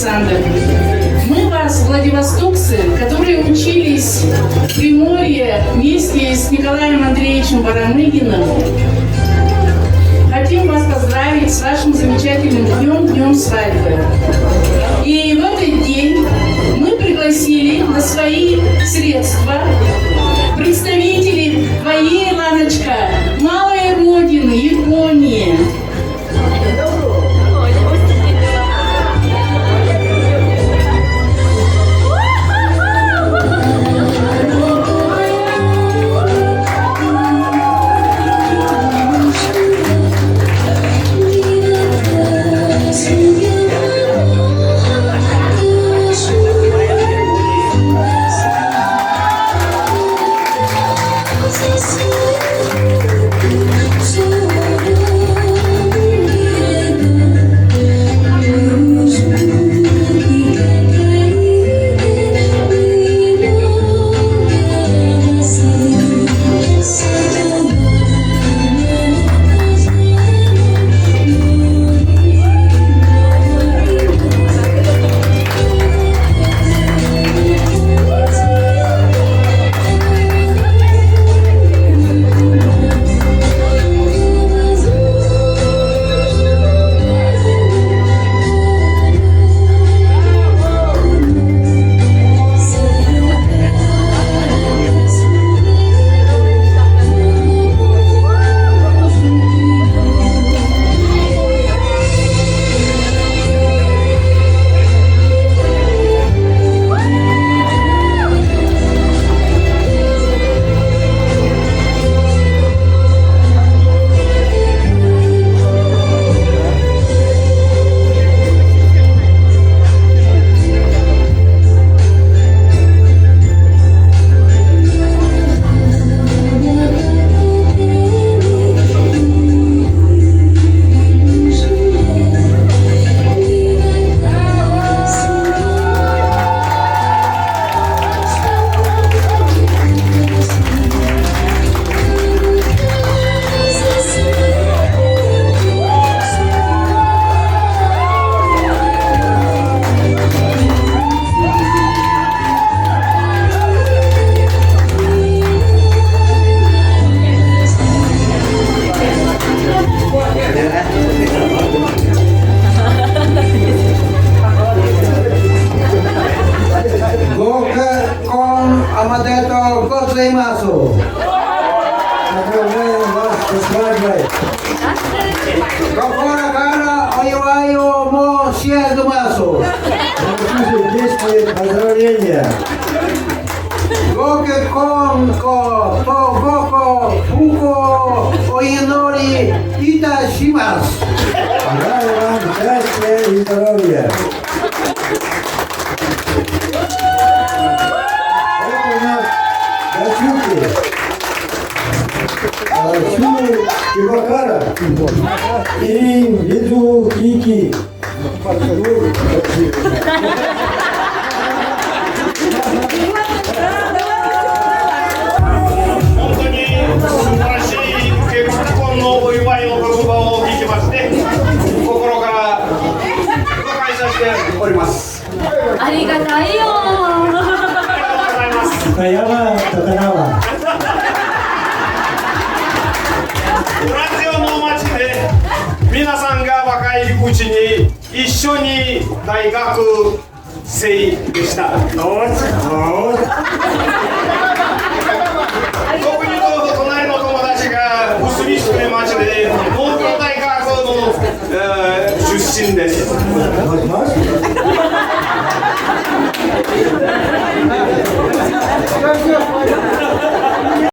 Александр. Мы вас, владивостокцы, которые учились в Приморье вместе с Николаем Андреевичем Барамыгиным, хотим вас поздравить с вашим замечательным днем свадьбы. И в этот день мы пригласили на свои средства представителей твоей, Ланочка, малой родины Японии. Поздравления! Гоке-кон-ко, то-гоко, фуко, оинори, иташимас. Желаю вам счастья и здоровья! Это у нас дочуки. Чу Кибакара и Виду Кики. Таяма Татанава. フランスの町で皆さんが若いうちに一緒に大学生でした。特に隣の友達が薄見市の町で東京大学の、出身です。